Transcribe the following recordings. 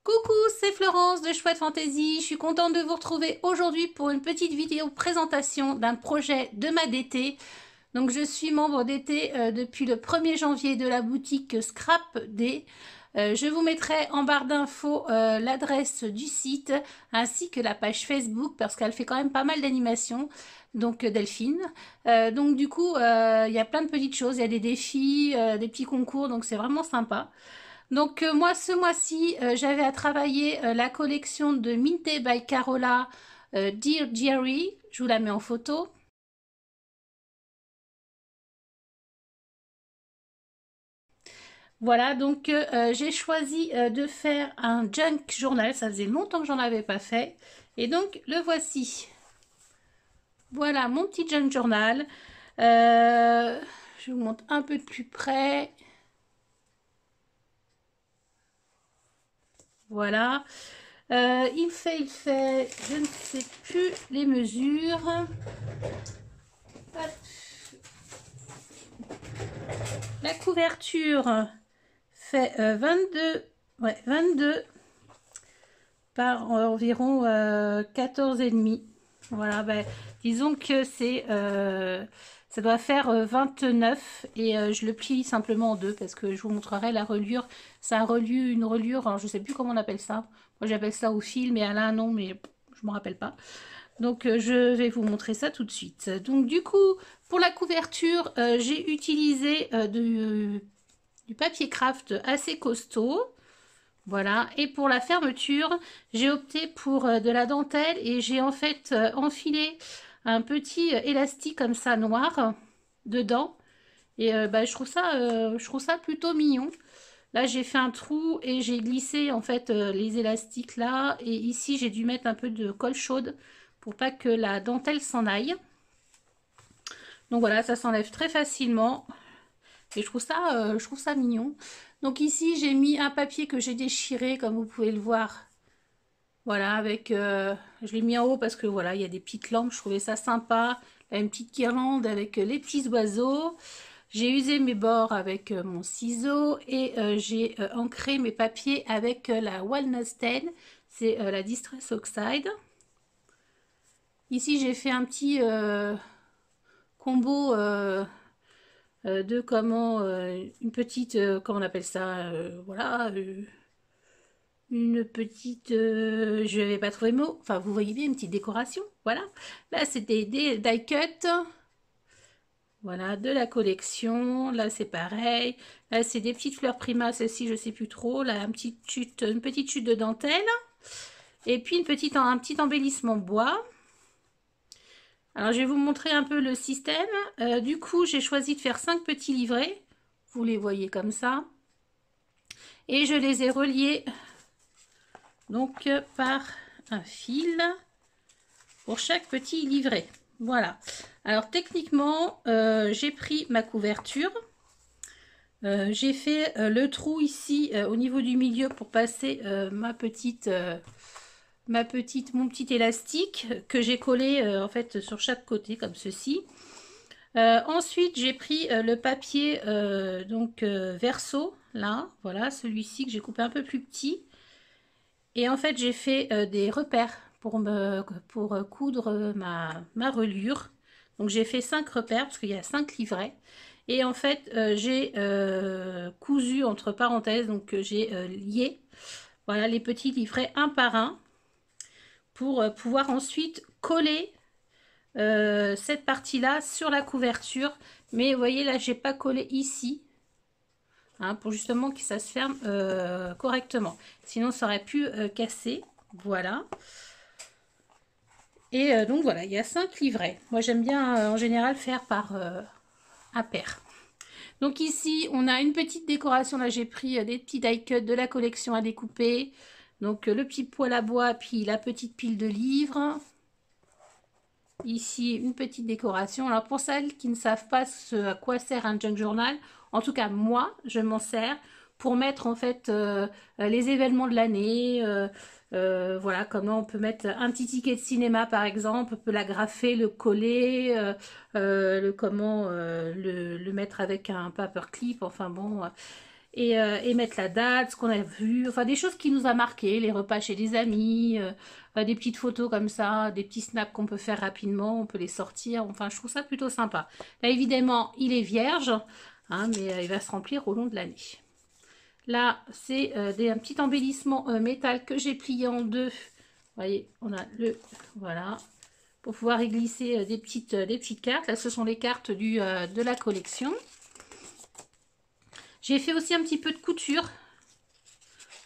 Coucou, c'est Florence de Chouette Fantasy. Je suis contente de vous retrouver aujourd'hui pour une petite vidéo présentation d'un projet de ma DT. Donc je suis membre DT depuis le 1er janvier de la boutique Scrap D. Je vous mettrai en barre d'infos l'adresse du site ainsi que la page Facebook parce qu'elle fait quand même pas mal d'animations. Donc Delphine. Donc du coup, il y a plein de petites choses. Il y a des défis, des petits concours, donc c'est vraiment sympa. Donc moi ce mois-ci j'avais à travailler la collection de Minté by Carola Dear Diary. Je vous la mets en photo. Voilà, donc j'ai choisi de faire un junk journal. Ça faisait longtemps que j'en avais pas fait. Et donc le voici. Voilà mon petit junk journal. Je vous montre un peu de plus près. Voilà. Il fait, je ne sais plus les mesures. Hop. La couverture fait 22 par environ 14,5. Voilà, ben, disons que c'est ça doit faire 29 et je le plie simplement en deux parce que je vous montrerai la reliure. C'est une reliure, alors je sais plus comment on appelle ça. Moi j'appelle ça au fil, mais Alain non, mais je me rappelle pas. Donc je vais vous montrer ça tout de suite. Donc du coup, pour la couverture, j'ai utilisé du papier craft assez costaud. Voilà, et pour la fermeture, j'ai opté pour de la dentelle et j'ai en fait enfilé un petit élastique comme ça noir dedans. Et bah, je trouve ça plutôt mignon. Là, j'ai fait un trou et j'ai glissé en fait les élastiques là. Et ici, j'ai dû mettre un peu de colle chaude pour pas que la dentelle s'en aille. Donc voilà, ça s'enlève très facilement. Et je trouve ça mignon. Donc ici, j'ai mis un papier que j'ai déchiré, comme vous pouvez le voir. Voilà, avec, je l'ai mis en haut parce que voilà, il y a des petites lampes, je trouvais ça sympa. Là, une petite guirlande avec les petits oiseaux. J'ai usé mes bords avec mon ciseau et j'ai ancré mes papiers avec la Walnut Stain. C'est la Distress Oxide. Ici, j'ai fait un petit combo de comment une petite comment on appelle ça voilà une petite je vais pas trouver le mot, enfin vous voyez bien, une petite décoration. Voilà, là c'était des die cut, voilà, de la collection. Là c'est pareil, là c'est des petites fleurs Prima, celle-ci je sais plus trop. Là une petite chute de dentelle et puis un petit embellissement bois. Alors, je vais vous montrer un peu le système. Du coup, j'ai choisi de faire 5 petits livrets. Vous les voyez comme ça. Et je les ai reliés donc par un fil pour chaque petit livret. Voilà. Alors, techniquement, j'ai pris ma couverture. J'ai fait le trou ici au niveau du milieu pour passer mon petit élastique que j'ai collé en fait sur chaque côté comme ceci. Ensuite j'ai pris le papier verso là, voilà, celui-ci que j'ai coupé un peu plus petit et en fait j'ai fait des repères pour coudre ma reliure. Donc j'ai fait 5 repères parce qu'il y a 5 livrets et en fait j'ai cousu entre parenthèses, donc j'ai lié, voilà, les petits livrets un par un pour pouvoir ensuite coller cette partie-là sur la couverture. Mais vous voyez, là, j'ai pas collé ici. Hein, pour justement que ça se ferme correctement. Sinon, ça aurait pu casser. Voilà. Et donc, voilà, il y a 5 livrets. Moi, j'aime bien, en général, faire par impair. Donc ici, on a une petite décoration. Là, j'ai pris des petits die cut de la collection à découper. Donc, le petit poêle à bois, puis la petite pile de livres. Ici, une petite décoration. Alors, pour celles qui ne savent pas à quoi sert un junk journal, en tout cas, moi, je m'en sers pour mettre, en fait, les événements de l'année. Voilà, comment on peut mettre un petit ticket de cinéma, par exemple. On peut l'agrafer, le coller, le mettre avec un paperclip. Enfin, bon. et mettre la date, ce qu'on a vu, enfin des choses qui nous a marqué, les repas chez des amis, enfin, des petites photos comme ça, des petits snaps qu'on peut faire rapidement, on peut les sortir, enfin je trouve ça plutôt sympa. Là évidemment il est vierge, hein, mais il va se remplir au long de l'année. Là c'est un petit embellissement métal que j'ai plié en deux. Vous voyez, on a voilà, pour pouvoir y glisser des petites cartes. Là ce sont les cartes de la collection. J'ai fait aussi un petit peu de couture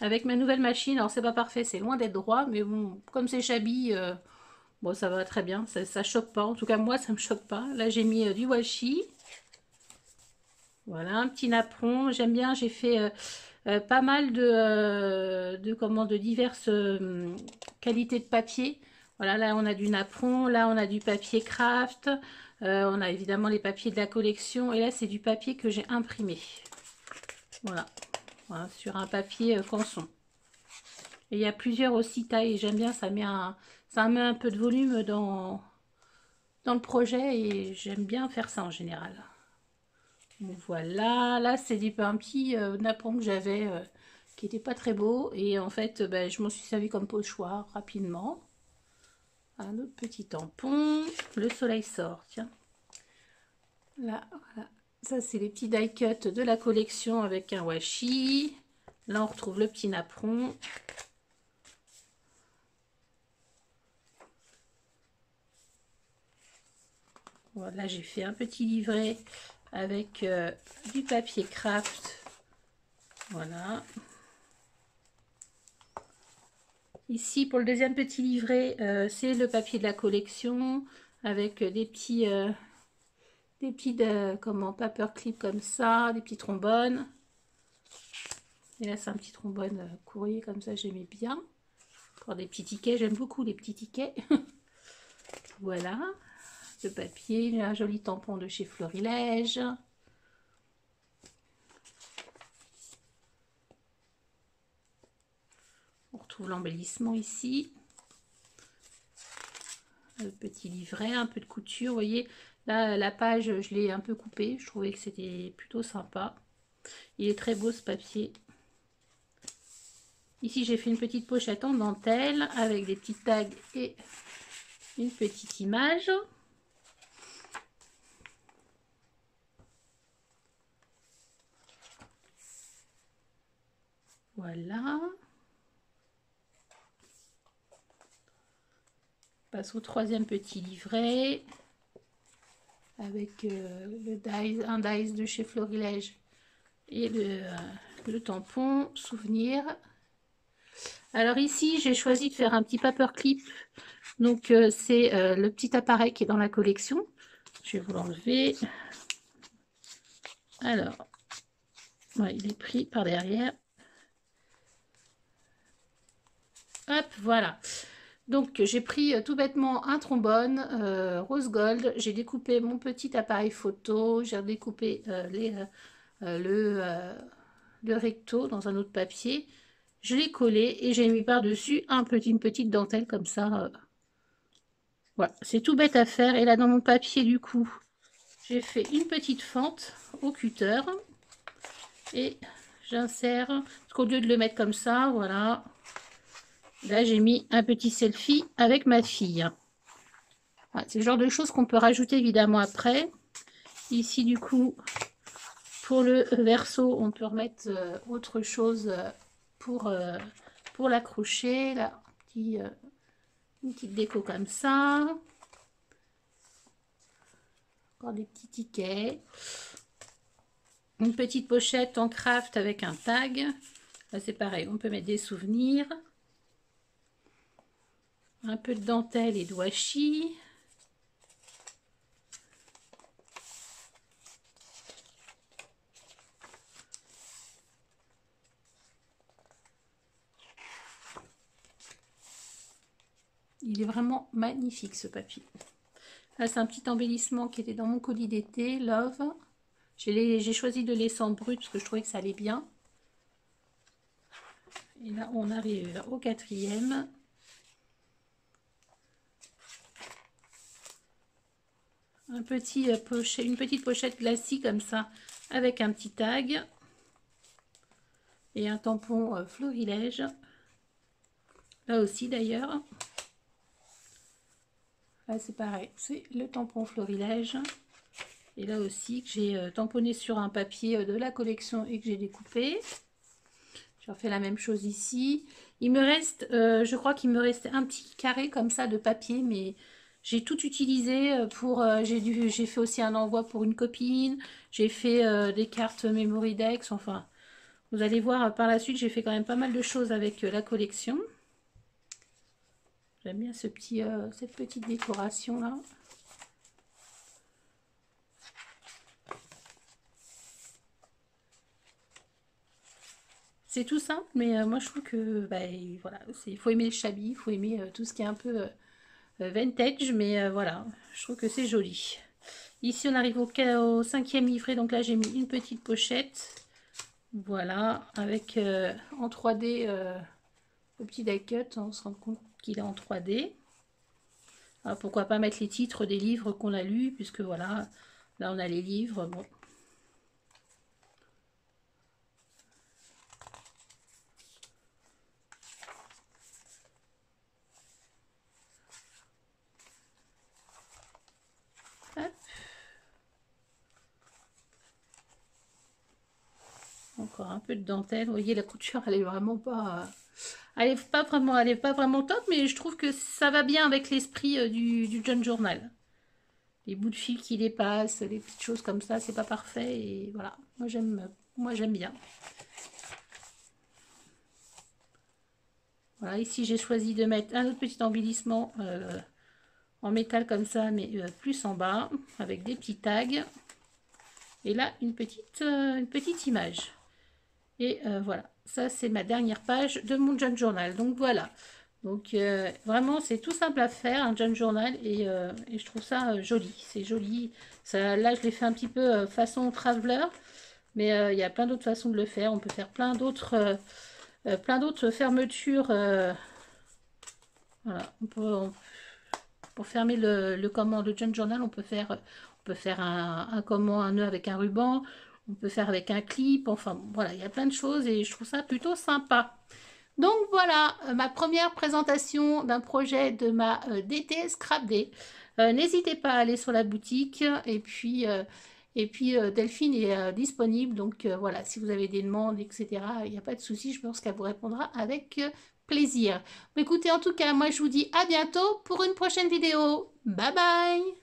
avec ma nouvelle machine. Alors c'est pas parfait, c'est loin d'être droit, mais bon, comme c'est Chabi, bon ça va très bien, ça choque pas. En tout cas moi ça me choque pas. Là j'ai mis du washi. Voilà, un petit napperon. J'aime bien, j'ai fait pas mal de diverses qualités de papier. Voilà, là on a du napperon, là on a du papier craft, on a évidemment les papiers de la collection, et là c'est du papier que j'ai imprimé. Voilà. Voilà, sur un papier canson. Et il y a plusieurs aussi tailles, j'aime bien, ça met un peu de volume dans le projet, et j'aime bien faire ça en général. Donc voilà, là c'est un petit napperon que j'avais qui n'était pas très beau, et en fait ben, je m'en suis servi comme pochoir rapidement. Un autre petit tampon, le soleil sort, tiens. Là, voilà. Ça c'est les petits die cut de la collection avec un washi. Là on retrouve le petit napperon. Voilà, j'ai fait un petit livret avec du papier craft. Voilà. Ici, pour le deuxième petit livret, c'est le papier de la collection avec des petits comment, paperclip comme ça, des petits trombones. Et là, c'est un petit trombone courrier comme ça, j'aimais bien. Encore des petits tickets, j'aime beaucoup les petits tickets. Voilà, le papier, un joli tampon de chez Florilège. On retrouve l'embellissement ici. Le petit livret, un peu de couture, vous voyez. Là, la page, je l'ai un peu coupée. Je trouvais que c'était plutôt sympa. Il est très beau ce papier. Ici, j'ai fait une petite pochette en dentelle avec des petits tags et une petite image. Voilà. On passe au troisième petit livret avec un dice de chez Florilège et le tampon souvenir. Alors ici, j'ai choisi de faire un petit paperclip. Donc c'est le petit appareil qui est dans la collection. Je vais vous l'enlever. Alors, ouais, il est pris par derrière. Hop, voilà. Donc j'ai pris tout bêtement un trombone rose gold. J'ai découpé mon petit appareil photo. J'ai découpé le recto dans un autre papier. Je l'ai collé et j'ai mis par-dessus une petite dentelle comme ça. Voilà, c'est tout bête à faire. Et là, dans mon papier, du coup, j'ai fait une petite fente au cutter. Et j'insère, parce qu'au lieu de le mettre comme ça, voilà. Là, j'ai mis un petit selfie avec ma fille. Voilà, c'est le genre de choses qu'on peut rajouter évidemment après. Ici, du coup, pour le verso, on peut remettre autre chose pour l'accrocher. Là, une petite déco comme ça. Encore des petits tickets. Une petite pochette en craft avec un tag. Là, c'est pareil, on peut mettre des souvenirs. Un peu de dentelle et de washi. Il est vraiment magnifique ce papier. Là, c'est un petit embellissement qui était dans mon colis d'été, Love. J'ai choisi de laisser en brut parce que je trouvais que ça allait bien. Et là, on arrive au quatrième. Une petite pochette classique comme ça, avec un petit tag. Et un tampon Florilège. Là aussi d'ailleurs. Là c'est pareil, c'est le tampon Florilège. Et là aussi que j'ai tamponné sur un papier de la collection et que j'ai découpé. Je refais la même chose ici. Il me reste, je crois qu'il me reste un petit carré comme ça de papier, mais j'ai tout utilisé pour... j'ai fait aussi un envoi pour une copine. J'ai fait des cartes Memory Dex. Enfin, vous allez voir par la suite, j'ai fait quand même pas mal de choses avec la collection. J'aime bien ce petit, cette petite décoration là. C'est tout simple, mais moi je trouve que bah, voilà, il faut aimer le shabby, il faut aimer tout ce qui est un peu vintage, mais voilà, je trouve que c'est joli. Ici on arrive au 5e livret, donc là j'ai mis une petite pochette, voilà, avec en 3D le petit die cut, on se rend compte qu'il est en 3D. Alors, pourquoi pas mettre les titres des livres qu'on a lus, puisque voilà, là on a les livres, bon. Hop. Encore un peu de dentelle. Vous voyez, la couture, elle est vraiment pas... elle est pas vraiment top, mais je trouve que ça va bien avec l'esprit du John Journal. Les bouts de fil qui dépassent, les petites choses comme ça, c'est pas parfait. Et voilà, moi j'aime bien. Voilà, ici j'ai choisi de mettre un autre petit embellissement en métal comme ça, mais plus en bas, avec des petits tags. Et là, une petite image. Et voilà, ça c'est ma dernière page de mon John Journal. Donc voilà, donc vraiment c'est tout simple à faire, un John Journal, et je trouve ça joli. C'est joli. Ça, là je l'ai fait un petit peu façon traveler, mais il y a plein d'autres façons de le faire. On peut faire plein d'autres fermetures. Voilà, pour fermer le John Journal, on peut faire un nœud avec un ruban. On peut faire avec un clip, enfin voilà, il y a plein de choses et je trouve ça plutôt sympa. Donc voilà, ma première présentation d'un projet de ma DT Scrap Day. N'hésitez pas à aller sur la boutique et puis, Delphine est disponible. Donc voilà, si vous avez des demandes, etc., il n'y a pas de souci, je pense qu'elle vous répondra avec plaisir. Écoutez, en tout cas, moi je vous dis à bientôt pour une prochaine vidéo. Bye bye!